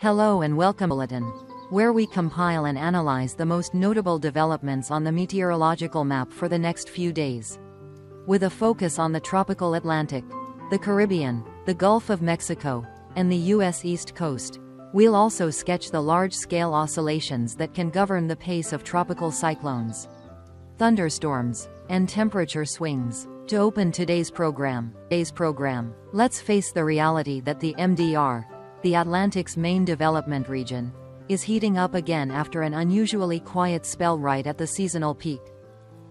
Hello and welcome to Bulletin, where we compile and analyze the most notable developments on the meteorological map for the next few days. With a focus on the tropical Atlantic, the Caribbean, the Gulf of Mexico, and the U.S. East Coast, we'll also sketch the large-scale oscillations that can govern the pace of tropical cyclones, thunderstorms, and temperature swings. To open today's program, let's face the reality that the MDR, the Atlantic's main development region, is heating up again after an unusually quiet spell right at the seasonal peak.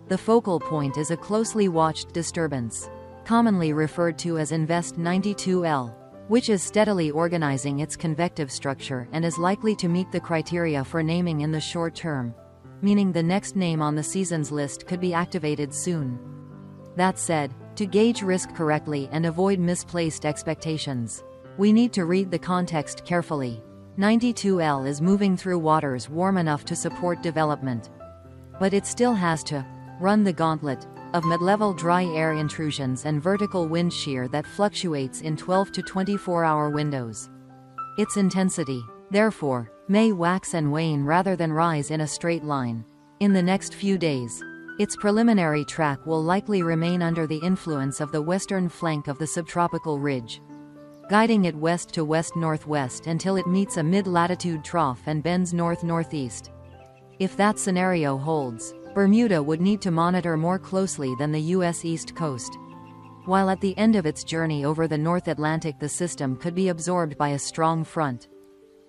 The focal point is a closely watched disturbance, commonly referred to as Invest 92L, which is steadily organizing its convective structure and is likely to meet the criteria for naming in the short term, meaning the next name on the seasons list could be activated soon. That said, to gauge risk correctly and avoid misplaced expectations, we need to read the context carefully. 92L is moving through waters warm enough to support development, but it still has to run the gauntlet of mid-level dry air intrusions and vertical wind shear that fluctuates in 12 to 24-hour windows. Its intensity, therefore, may wax and wane rather than rise in a straight line. In the next few days, its preliminary track will likely remain under the influence of the western flank of the subtropical ridge, guiding it west to west-northwest until it meets a mid-latitude trough and bends north-northeast. If that scenario holds, Bermuda would need to monitor more closely than the U.S. East Coast. While at the end of its journey over the North Atlantic the system could be absorbed by a strong front,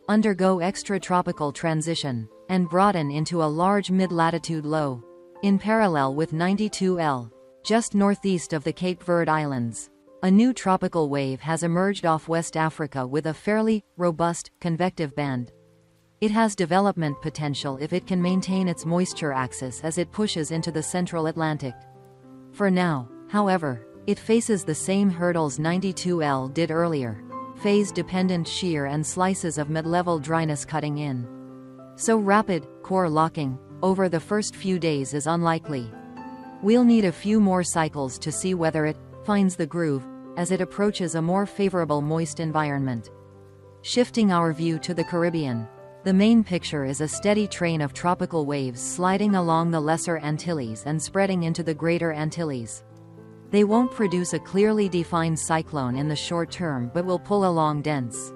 undergo extratropical transition, and broaden into a large mid-latitude low, in parallel with 92L, just northeast of the Cape Verde Islands. A new tropical wave has emerged off West Africa with a fairly robust convective band. It has development potential if it can maintain its moisture axis as it pushes into the central Atlantic. For now, however, it faces the same hurdles 92L did earlier: phase-dependent shear and slices of mid-level dryness cutting in. So rapid core locking over the first few days is unlikely. We'll need a few more cycles to see whether it finds the groove as it approaches a more favorable moist environment. Shifting our view to the Caribbean, the main picture is a steady train of tropical waves sliding along the Lesser Antilles and spreading into the Greater Antilles. They won't produce a clearly defined cyclone in the short term but will pull along dense,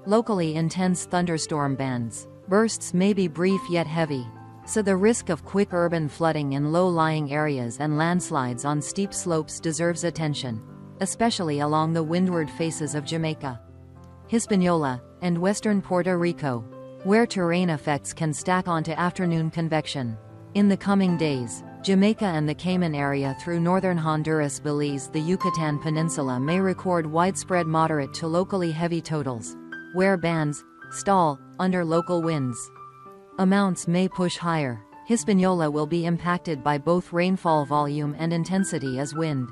locally intense thunderstorm bands. Bursts may be brief yet heavy, so the risk of quick urban flooding in low-lying areas and landslides on steep slopes deserves attention, especially along the windward faces of Jamaica, Hispaniola, and western Puerto Rico, where terrain effects can stack onto afternoon convection. In the coming days, Jamaica and the Cayman area through northern Honduras, Belize, the Yucatan Peninsula may record widespread moderate to locally heavy totals, where bands stall under local winds. Amounts may push higher. Hispaniola will be impacted by both rainfall volume and intensity as wind,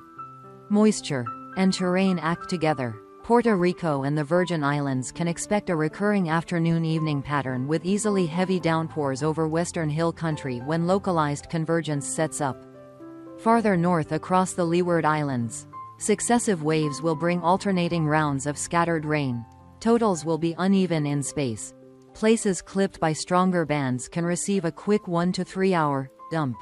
moisture, and terrain act together. Puerto Rico and the Virgin Islands can expect a recurring afternoon-evening pattern with easily heavy downpours over western hill country when localized convergence sets up. Farther north across the Leeward Islands, successive waves will bring alternating rounds of scattered rain. Totals will be uneven in space. Places clipped by stronger bands can receive a quick 1 to 3 hour dump,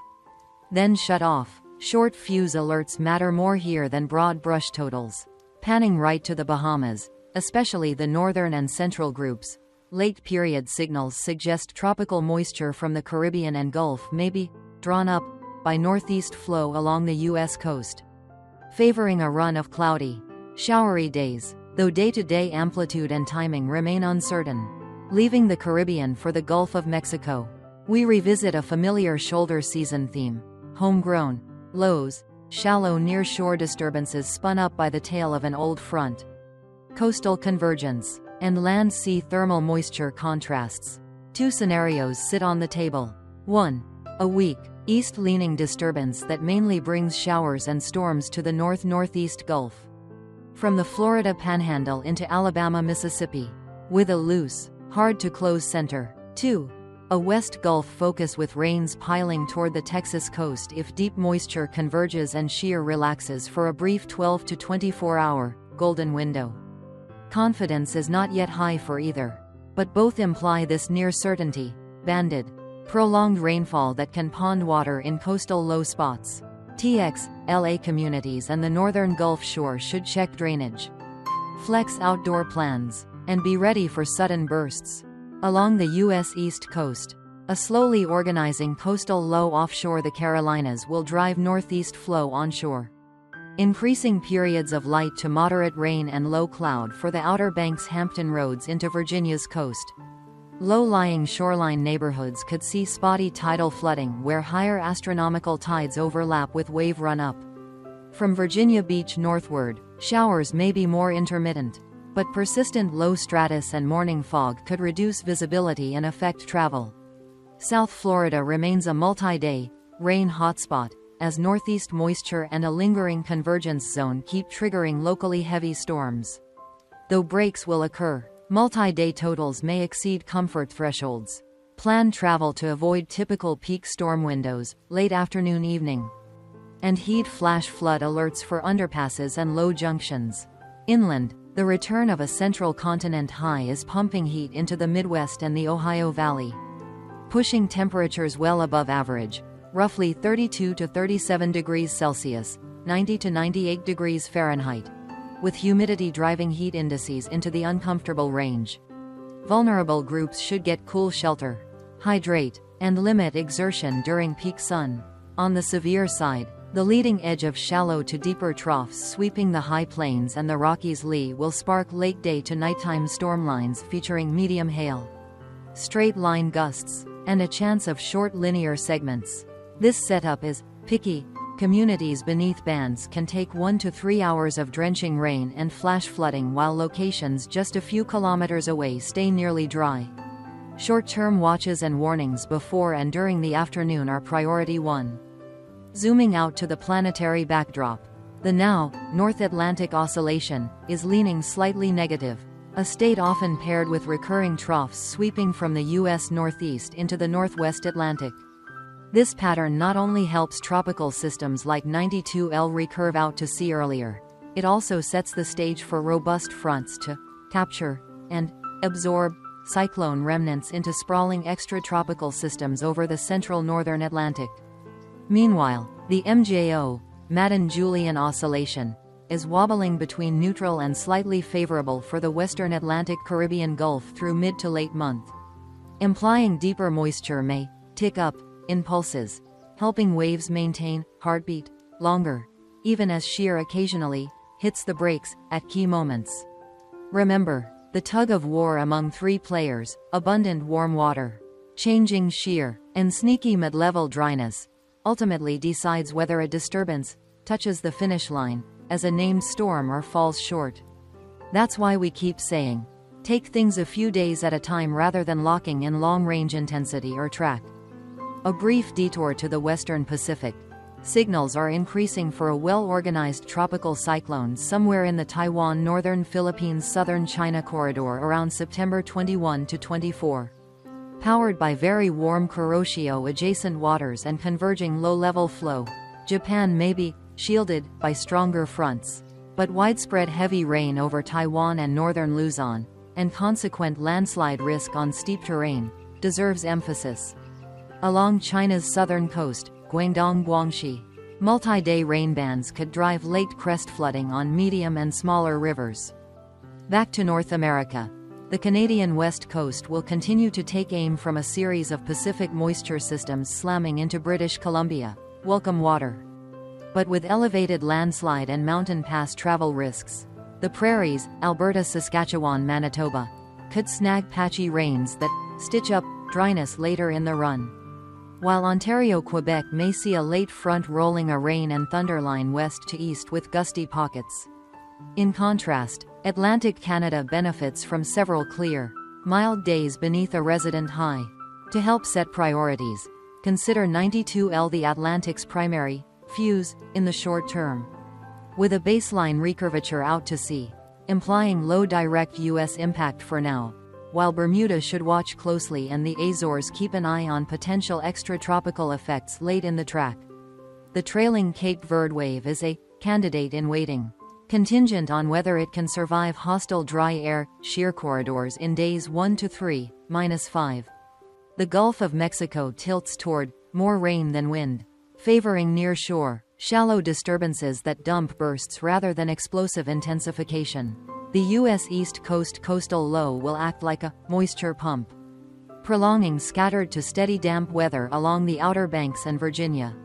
then shut off. Short fuse alerts matter more here than broad brush totals. Panning right to the Bahamas, especially the northern and central groups, late period signals suggest tropical moisture from the Caribbean and Gulf may be drawn up by northeast flow along the U.S. coast, favoring a run of cloudy, showery days, though day-to-day amplitude and timing remain uncertain. Leaving the Caribbean for the Gulf of Mexico, we revisit a familiar shoulder season theme: homegrown, lows, shallow near-shore disturbances spun up by the tail of an old front, coastal convergence, and land-sea thermal moisture contrasts. Two scenarios sit on the table. 1. A weak, east-leaning disturbance that mainly brings showers and storms to the north-northeast Gulf, from the Florida Panhandle into Alabama, Mississippi, with a loose, hard-to-close center. 2. A West Gulf focus with rains piling toward the Texas coast if deep moisture converges and shear relaxes for a brief 12 to 24 hour golden window. Confidence is not yet high for either. but both imply this near certainty, banded, prolonged rainfall that can pond water in coastal low spots. TX, LA communities and the northern Gulf Shore should check drainage. Flex outdoor plans, and be ready for sudden bursts. Along the U.S. East Coast, a slowly organizing coastal low offshore the Carolinas will drive northeast flow onshore. Increasing periods of light to moderate rain and low cloud for the Outer Banks Hampton Roads into Virginia's coast. Low-lying shoreline neighborhoods could see spotty tidal flooding where higher astronomical tides overlap with wave run-up. From Virginia Beach northward, showers may be more intermittent, but persistent low stratus and morning fog could reduce visibility and affect travel. South Florida remains a multi-day, rain hotspot, as northeast moisture and a lingering convergence zone keep triggering locally heavy storms. Though breaks will occur, multi-day totals may exceed comfort thresholds. Plan travel to avoid typical peak storm windows, late afternoon evening. And heed flash flood alerts for underpasses and low junctions. Inland, the return of a central continent high is pumping heat into the Midwest and the Ohio Valley, pushing temperatures well above average, roughly 32 to 37 degrees Celsius, 90 to 98 degrees Fahrenheit, with humidity driving heat indices into the uncomfortable range. Vulnerable groups should get cool shelter, hydrate, and limit exertion during peak sun. On the severe side, the leading edge of shallow to deeper troughs sweeping the high plains and the Rockies lee will spark late day to nighttime stormlines featuring medium hail, straight-line gusts, and a chance of short linear segments. This setup is picky. Communities beneath bands can take 1 to 3 hours of drenching rain and flash flooding while locations just a few kilometers away stay nearly dry. Short-term watches and warnings before and during the afternoon are priority 1. Zooming out to the planetary backdrop, the now North Atlantic oscillation is leaning slightly negative, a state often paired with recurring troughs sweeping from the U.S. Northeast into the Northwest Atlantic. This pattern not only helps tropical systems like 92L recurve out to sea earlier, it also sets the stage for robust fronts to capture and absorb cyclone remnants into sprawling extratropical systems over the central northern Atlantic. Meanwhile, the MJO, Madden-Julian oscillation, is wobbling between neutral and slightly favorable for the western Atlantic Caribbean Gulf through mid to late month, implying deeper moisture may tick up in pulses, helping waves maintain heartbeat longer, even as shear occasionally hits the brakes at key moments. Remember, the tug-of-war among three players, abundant warm water, changing shear, and sneaky mid-level dryness, ultimately decides whether a disturbance touches the finish line as a named storm or falls short. That's why we keep saying, take things a few days at a time rather than locking in long-range intensity or track. A brief detour to the western Pacific. Signals are increasing for a well-organized tropical cyclone somewhere in the Taiwan northern Philippines southern China corridor around September 21 to 24. Powered by very warm Kuroshio-adjacent waters and converging low-level flow, Japan may be shielded by stronger fronts, but widespread heavy rain over Taiwan and northern Luzon, and consequent landslide risk on steep terrain, deserves emphasis. Along China's southern coast, Guangdong-Guangxi, multi-day rain bands could drive late crest flooding on medium and smaller rivers. Back to North America. The Canadian west coast will continue to take aim from a series of Pacific moisture systems slamming into British Columbia, welcome water. But with elevated landslide and mountain pass travel risks, the prairies, Alberta, Saskatchewan, Manitoba, could snag patchy rains that stitch up dryness later in the run. While Ontario, Quebec may see a late front rolling a rain and thunder line west to east with gusty pockets. In contrast, Atlantic Canada benefits from several clear, mild days beneath a resident high. To help set priorities, consider 92L the Atlantic's primary fuse in the short term, with a baseline recurvature out to sea, implying low direct U.S. impact for now, while Bermuda should watch closely and the Azores keep an eye on potential extratropical effects late in the track. The trailing Cape Verde wave is a candidate in waiting. contingent on whether it can survive hostile dry air shear corridors in days 1 to 3, -5. The Gulf of Mexico tilts toward more rain than wind, favoring near-shore, shallow disturbances that dump bursts rather than explosive intensification. The U.S. East Coast coastal low will act like a moisture pump, prolonging scattered to steady damp weather along the Outer Banks and Virginia,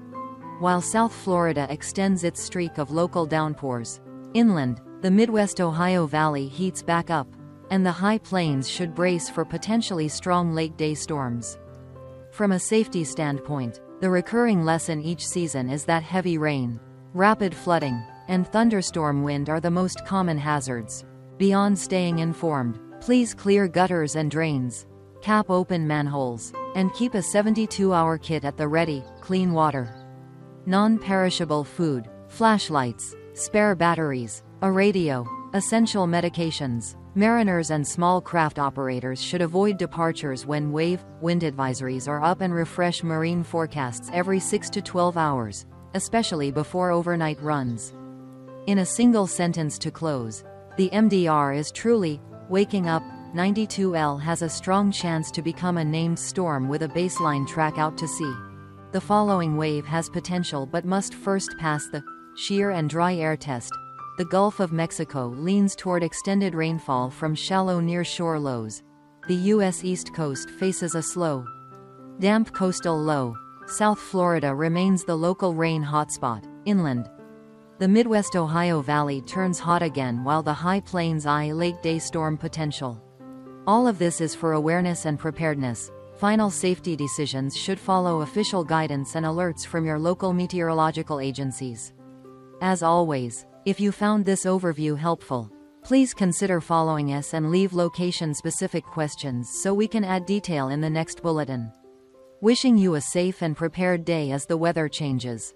while South Florida extends its streak of local downpours. Inland, the Midwest Ohio Valley heats back up, and the High Plains should brace for potentially strong late-day storms. From a safety standpoint, the recurring lesson each season is that heavy rain, rapid flooding, and thunderstorm wind are the most common hazards. Beyond staying informed, please clear gutters and drains, cap open manholes, and keep a 72-hour kit at the ready. Clean water, non-perishable food, flashlights, spare batteries, a radio, essential medications. Mariners and small craft operators should avoid departures when wind advisories are up and refresh marine forecasts every 6 to 12 hours, especially before overnight runs. In a single sentence to close, the MDR is truly waking up. 92L has a strong chance to become a named storm with a baseline track out to sea. The following wave has potential but must first pass the shear and dry air test. The Gulf of Mexico leans toward extended rainfall from shallow near-shore lows. The U.S. East Coast faces a slow, damp coastal low. South Florida remains the local rain hotspot. Inland, the Midwest Ohio Valley turns hot again while the High Plains eye late-day storm potential. All of this is for awareness and preparedness. Final safety decisions should follow official guidance and alerts from your local meteorological agencies. As always, if you found this overview helpful, please consider following us and leave location-specific questions so we can add detail in the next bulletin. Wishing you a safe and prepared day as the weather changes.